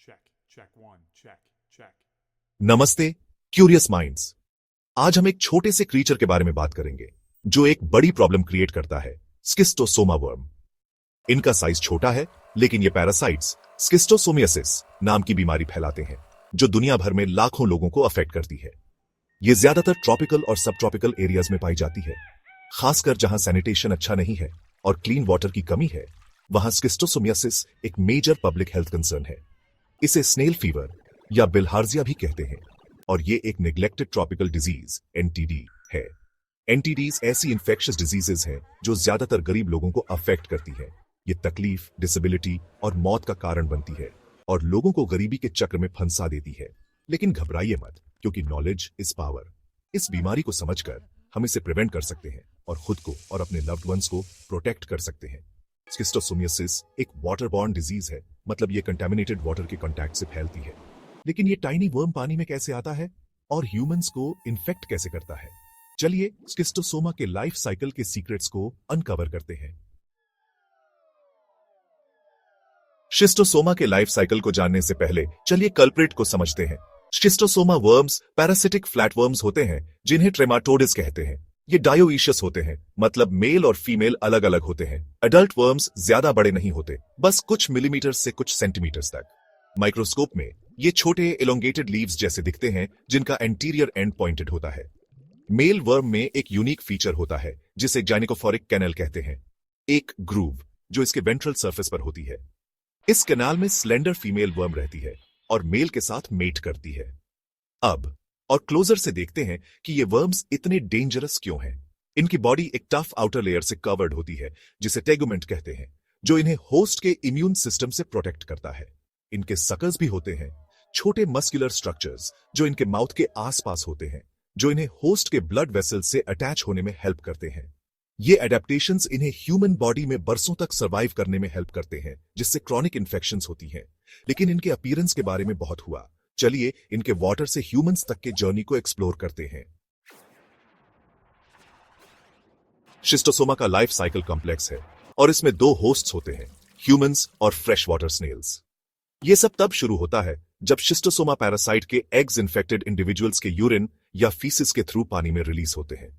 Check, check one, check, check. नमस्ते curious minds. आज हम एक छोटे से क्रीचर के बारे में बात करेंगे जो एक बड़ी प्रॉब्लम क्रिएट करता है, स्किस्टोसोमा वर्म। इनका साइज छोटा है, लेकिन ये पैरासाइट्स स्किस्टोसोमियासिस नाम की बीमारी फैलाते हैं जो दुनिया भर में लाखों लोगों को अफेक्ट करती है। ये ज्यादातर ट्रॉपिकल और सब ट्रॉपिकल एरियाज में पाई जाती है, खासकर जहां सैनिटेशन अच्छा नहीं है और क्लीन वाटर की कमी है। वहां स्किस्टोसोमियासिस एक मेजर पब्लिक हेल्थ कंसर्न है। इसे स्नेल फीवर या बिल्हार्जिया भी कहते हैं और ये एक नेग्लेक्टेड ट्रॉपिकल डिजीज एनटीडी है। एनटीडीज ऐसी इंफेक्शियस डिजीजेज हैं जो ज्यादातर गरीब लोगों को अफेक्ट करती है। ये तकलीफ, डिसेबिलिटी और मौत का कारण बनती है और लोगों को गरीबी के चक्र में फंसा देती है। लेकिन घबराइए मत, क्योंकि नॉलेज इज पावर। इस बीमारी को समझकर हम इसे प्रिवेंट कर सकते हैं और खुद को और अपने लव्ड वंस को प्रोटेक्ट कर सकते हैं। स्किस्टोसोमियासिस एक वाटरबॉर्न डिजीज है, मतलब ये कंटेमिनेटेड वाटर के कांटेक्ट से फैलती है। लेकिन ये टाइनी वर्म पानी में कैसे आता है और ह्यूमंस को इन्फेक्ट कैसे करता है? चलिए स्किस्टोसोमा के लाइफ साइकिल के सीक्रेट्स को अनकवर करते हैं। शिस्टोसोमा के लाइफ साइकिल को जानने से पहले चलिए कल्प्रिट को समझते हैं। शिस्टोसोमा वर्म्स पैरासिटिक फ्लैटवर्म्स होते हैं जिन्हें ट्रेमाटोडिस कहते हैं। ये डायोइशियस होते हैं, मतलब मेल और फीमेल अलग अलग होते हैं। अडल्ट वर्म्स ज्यादा बड़े नहीं होते, बस कुछ मिलीमीटर से कुछ सेंटीमीटर्स तक। माइक्रोस्कोप में ये छोटे एलोंगेटेड लीव्स जैसे दिखते हैं जिनका एंटीरियर एंड पॉइंटेड होता है। मेल वर्म में एक यूनिक फीचर होता है जिसे जाइनेकोफोरिक कैनल कहते हैं, एक ग्रूव जो इसके वेंट्रल सरफेस पर होती है। इस कैनाल में स्लेंडर फीमेल वर्म रहती है और मेल के साथ मेट करती है। अब और क्लोजर से देखते हैं कि ये वर्म्स इतने डेंजरस क्यों हैं। इनकी बॉडी एक टफ आउटर लेयर से कवर्ड होती है जिसे टेगुमेंट कहते हैं, जो इन्हें होस्ट के इम्यून सिस्टम से प्रोटेक्ट करता है। इनके सकर्स भी होते हैं, छोटे मस्कुलर स्ट्रक्चर्स जो इनके माउथ के आसपास होते हैं, जो इन्हें होस्ट के ब्लड वेसल से अटैच होने में हेल्प करते हैं। ये एडेप्टेशंस इन्हें ह्यूमन बॉडी में बरसों तक सर्वाइव करने में हेल्प करते हैं, जिससे क्रॉनिक इन्फेक्शंस होती हैं। लेकिन इनके अपीयरेंस के बारे में बहुत हुआ। चलिए इनके वाटर से ह्यूमंस तक के जर्नी को एक्सप्लोर करते हैं। शिस्टोसोमा का लाइफ साइकिल कॉम्प्लेक्स है और इसमें दो होस्ट्स होते हैं, ह्यूमंस और फ्रेश वाटर स्नेल्स। यह सब तब शुरू होता है जब शिस्टोसोमा पैरासाइट के एग्स इन्फेक्टेड इंडिविजुअल्स के यूरिन या फीसिस के थ्रू पानी में रिलीज होते हैं।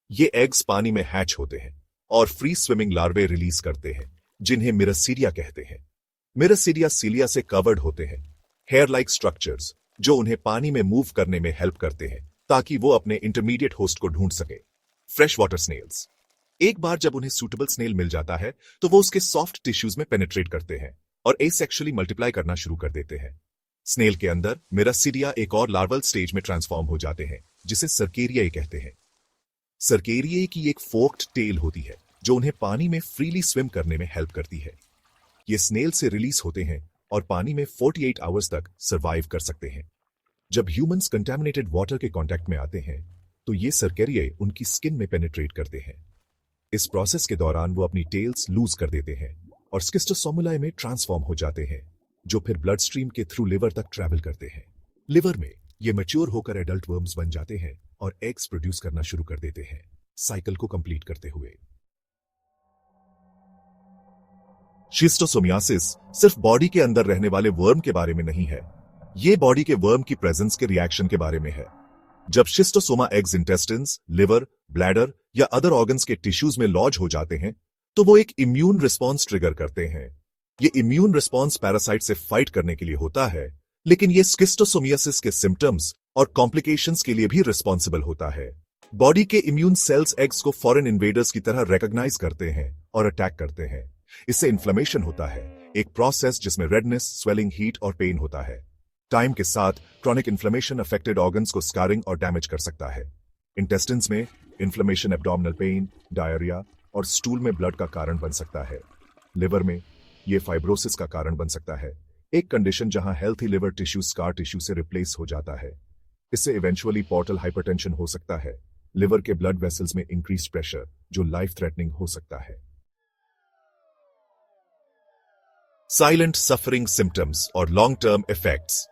ये एग्स पानी में हैच होते हैं और फ्री स्विमिंग लार्वे रिलीज करते हैं, जिन्हें मिरसीडिया कहते हैं। मिरसीडिया सीलिया से कवर्ड होते हैं, हेयर लाइक स्ट्रक्चर्स जो उन्हें पानी में मूव करने में हेल्प करते हैं ताकि वो अपने इंटरमीडिएट होस्ट को ढूंढ सके। फ्रेश वाटर स्नेल्स, एक बार जब उन्हें सूटेबल स्नेल मिल जाता है तो वो उसके सॉफ्ट टिश्यूज में पेनिट्रेट करते हैं और एसेक्सुअली मल्टीप्लाई करना शुरू कर देते हैं। स्नेल के अंदर मिरसीडिया एक और लार्वल स्टेज में ट्रांसफॉर्म हो जाते हैं, जिसे सर्केरियाई कहते हैं। सर्केरियाई की एक फोक्ड टेल होती है जो उन्हें पानी में फ्रीली स्विम करने में हेल्प करती है। ये स्नेल से रिलीज होते हैं और पानी में 48 आवर्स तक सर्वाइव कर सकते हैं। जब ह्यूमंस कंटैमिनेटेड वाटर के कांटेक्ट में आते हैं तो ये सर्केरियाई उनकी स्किन में पेनिट्रेट करते हैं। इस प्रोसेस के दौरान वो अपनी टेल्स लूज कर देते हैं और स्किस्टोसोमुलाई में ट्रांसफॉर्म हो जाते हैं, जो फिर ब्लड स्ट्रीम के थ्रू लिवर तक ट्रैवल करते हैं। लिवर में ये मैच्योर होकर एडल्ट वर्म्स बन जाते हैं और एग्स प्रोड्यूस करना शुरू कर देते हैं, साइकिल को कंप्लीट करते हुए। शिस्टोसोमियासिस सिर्फ बॉडी के अंदर रहने वाले वर्म के बारे में नहीं है, ये बॉडी के वर्म की प्रेजेंस के रिएक्शन के बारे में है। जब शिस्टोसोमा एग्स इंटेस्टिन्स, लिवर, ब्लैडर या अदर ऑर्गन्स के टिश्यूज में लॉज हो जाते हैं तो वो एक इम्यून रिस्पॉन्स ट्रिगर करते हैं। ये इम्यून रिस्पॉन्स पैरासाइट से फाइट करने के लिए होता है, लेकिन ये स्किस्टोसोमियासिस के सिम्टम्स और कॉम्प्लिकेशंस के लिए भी रिस्पॉन्सिबल होता है। बॉडी के इम्यून सेल्स एग्स को फॉरेन इन्वेडर्स की तरह रिकॉग्नाइज करते हैं और अटैक करते हैं। इससे इन्फ्लेमेशन होता है, एक प्रोसेस जिसमें रेडनेस, स्वेलिंग, हीट और पेन होता है। टाइम के साथ क्रॉनिक इन्फ्लेमेशन अफेक्टेड ऑर्गन्स को स्कारिंग और डैमेज कर सकता है। इंटेस्टिन्स में इन्फ्लेमेशन एब्डोमिनल पेन, डायरिया और स्टूल में ब्लड का कारण बन सकता है। लिवर में ये फाइब्रोसिस का कारण बन सकता है, एक कंडीशन जहां healthy liver tissue scar tissue से रिप्लेस हो जाता है। इससे इवेंचुअली पोर्टल हाइपरटेंशन हो सकता है, लिवर के ब्लड वेसल्स में इंक्रीज प्रेशर जो लाइफ थ्रेटनिंग हो सकता है। साइलेंट सफरिंग सिम्टम्स और लॉन्ग टर्म इफेक्ट्स।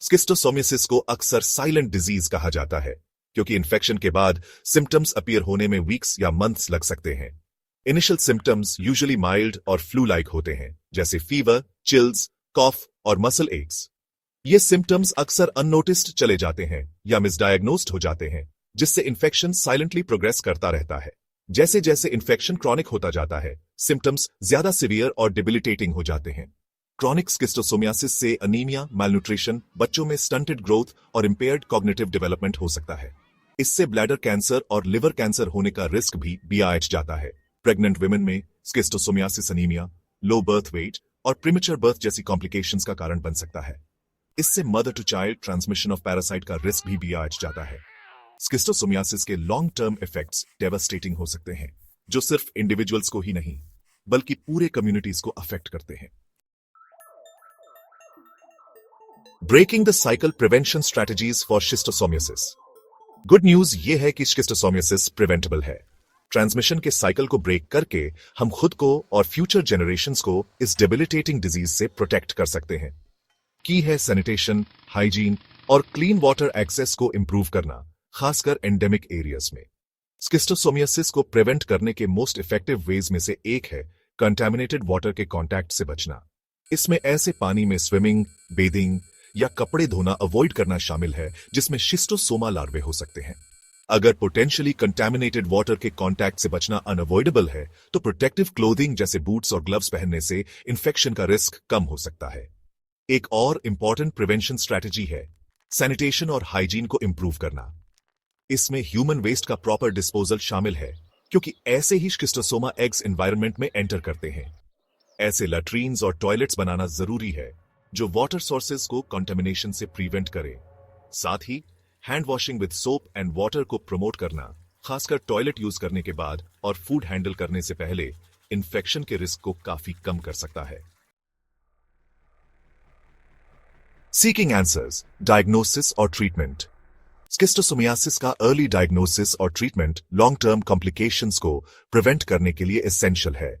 स्किस्टोसोमियासिस को अक्सर साइलेंट डिजीज कहा जाता है क्योंकि इन्फेक्शन के बाद सिम्टम्स अपीयर होने में वीक्स या मंथ्स लग सकते हैं। इनिशियल सिम्टम्स यूजुअली माइल्ड और फ्लू लाइक होते हैं, जैसे फीवर, चिल्स, कॉफ और मसल एक्स। ये सिम्टम्स अक्सर अननोटिस्ड चले जाते हैं या मिसडायग्नोस्ड हो जाते हैं, जिससे इन्फेक्शन साइलेंटली प्रोग्रेस करता रहता है। जैसे जैसे इन्फेक्शन क्रॉनिक होता जाता है, सिम्टम्स ज्यादा सीवियर और डिबिलिटेटिंग हो जाते हैं। क्रॉनिक स्किस्टोसोमियासिस से अनीमिया, malnutrition, बच्चों में स्टंटेड ग्रोथ और इंपेयर्ड कॉग्निटिव डेवलपमेंट हो सकता है। इससे ब्लैडर कैंसर और लिवर कैंसर होने का रिस्क भी बढ़ जाता है। प्रेग्नेंट वुमेन में schistosomiasis anaemia, low birth weight और प्रीमेच्योर बर्थ जैसी कॉम्प्लिकेशंस का कारण बन सकता है। इससे mother to child transmission of parasite का रिस्क भी बढ़ जाता है। स्किस्टोसोमियासिस के लॉन्ग टर्म इफेक्ट्स डेवास्टेटिंग हो सकते हैं, जो सिर्फ इंडिविजुअल्स को ही नहीं बल्कि पूरे कम्युनिटीज को अफेक्ट करते हैं। Breaking the cycle prevention strategies for schistosomiasis. Good news ये है कि शिस्टोसोमियासिस प्रिवेंटेबल है। ट्रांसमिशन के साइकिल को ब्रेक करके हम खुद को और फ्यूचर जनरेशंस को इस डेबिलिटेटिंग डिजीज से प्रोटेक्ट कर सकते हैं। की है सैनिटेशन, हाइजीन और क्लीन वाटर एक्सेस को इंप्रूव करना, खासकर एंडेमिक एरियाज में। स्किस्टोसोमियासिस को प्रिवेंट करने के मोस्ट इफेक्टिव वेज में से एक है कंटामिनेटेड वाटर के कांटेक्ट से बचना। इसमें ऐसे पानी में स्विमिंग, बेदिंग या कपड़े धोना अवॉइड करना शामिल है जिसमें शिस्टोसोमा लार्वे हो सकते हैं। अगर पोटेंशियली कंटामिनेटेड वाटर के कांटेक्ट से बचना अनअवॉइडेबल है, तो प्रोटेक्टिव क्लोथिंग जैसे बूट्स और ग्लव्स पहनने से इन्फेक्शन का रिस्क कम हो सकता है। एक और इंपॉर्टेंट प्रिवेंशन स्ट्रैटेजी है सैनिटेशन और हाइजीन को इंप्रूव करना। इसमें ह्यूमन वेस्ट का प्रॉपर डिस्पोजल शामिल है, क्योंकि ऐसे ही शिस्टोसोमा एग्स एनवायरनमेंट में एंटर करते हैं। ऐसे लैट्रीन्स और टॉयलेट्स बनाना जरूरी है जो वाटर सोर्सेज को कंटामिनेशन से प्रिवेंट करे। साथ ही hand washing with soap and water को प्रमोट करना, खासकर टॉयलेट यूज करने के बाद और फूड हैंडल करने से पहले, इन्फेक्शन के रिस्क को काफी कम कर सकता है। सीकिंग आंसर्स, डायग्नोसिस और ट्रीटमेंट। स्किस्टोसोमियासिस का अर्ली डायग्नोसिस और ट्रीटमेंट लॉन्ग टर्म कॉम्प्लिकेशंस को प्रिवेंट करने के लिए एसेंशियल है।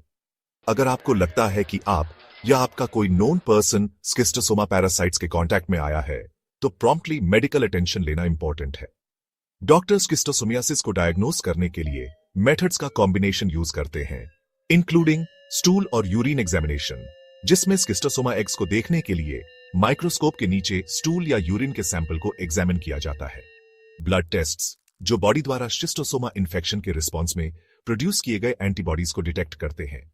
अगर आपको लगता है कि आप या आपका कोई नोन पर्सन स्किस्टोसोमा पैरासाइट्स के कांटेक्ट में आया है, तो प्रॉम्प्टली मेडिकल अटेंशन लेना इंपॉर्टेंट है। डॉक्टर्स स्किस्टोसोमियासिस को डायग्नोस करने के लिए मेथड्स का कॉम्बिनेशन यूज करते हैं, इंक्लूडिंग स्टूल और यूरिन एग्जामिनेशन, जिसमें स्किस्टोसोमा एग्स को देखने के लिए माइक्रोस्कोप के नीचे स्टूल या यूरिन के सैंपल को एग्जामिन किया जाता है। ब्लड टेस्ट्स, जो बॉडी द्वारा शिस्टोसोमा इन्फेक्शन के रिस्पॉन्स में प्रोड्यूस किए गए एंटीबॉडीज को डिटेक्ट करते हैं,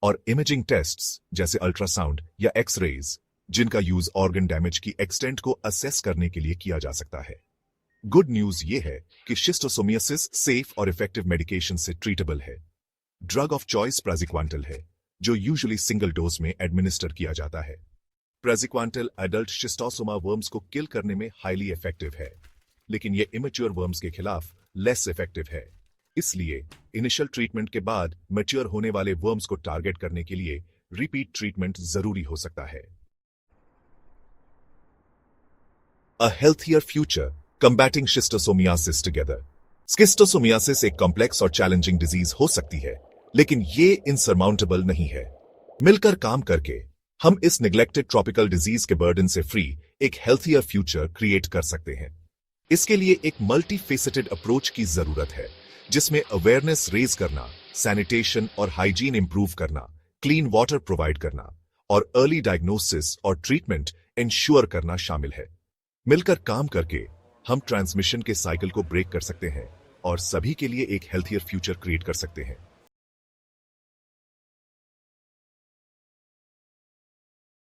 और इमेजिंग टेस्ट्स जैसे अल्ट्रासाउंड या एक्सरेज, जिनका यूज ऑर्गन डैमेज की एक्सटेंट को असेस करने के लिए किया जा सकता है। गुड न्यूज ये है कि शिस्टोसोमियासिस सेफ और इफेक्टिव मेडिकेशन से ट्रीटेबल है। ड्रग ऑफ चॉइस प्राजिक्वांटल है, जो यूजुअली सिंगल डोज में एडमिनिस्टर किया जाता है। प्राजिक्वांटल एडल्ट शिस्टोसोमा वर्म्स को किल करने में हाईली इफेक्टिव है, लेकिन ये इमेच्योर वर्म्स के खिलाफ लेस इफेक्टिव है। इसलिए इनिशियल ट्रीटमेंट के बाद मैच्योर होने वाले वर्म्स को टारगेट करने के लिए रिपीट ट्रीटमेंट जरूरी हो सकता है। A healthier future, combating schistosomiasis together. Schistosomiasis एक कॉम्प्लेक्स और चैलेंजिंग डिजीज हो सकती है, लेकिन ये इनसरमाउंटेबल नहीं है। मिलकर काम करके हम इस निग्लेक्टेड ट्रॉपिकल डिजीज के बर्डन से फ्री एक हेल्थियर फ्यूचर क्रिएट कर सकते हैं। इसके लिए एक मल्टी फेसेटेड अप्रोच की जरूरत है, जिसमें अवेयरनेस रेज करना, सैनिटेशन और हाइजीन इंप्रूव करना, क्लीन वाटर प्रोवाइड करना और अर्ली डायग्नोसिस और ट्रीटमेंट इंश्योर करना शामिल है। मिलकर काम करके हम ट्रांसमिशन के साइकिल को ब्रेक कर सकते हैं और सभी के लिए एक हेल्थियर फ्यूचर क्रिएट कर सकते हैं।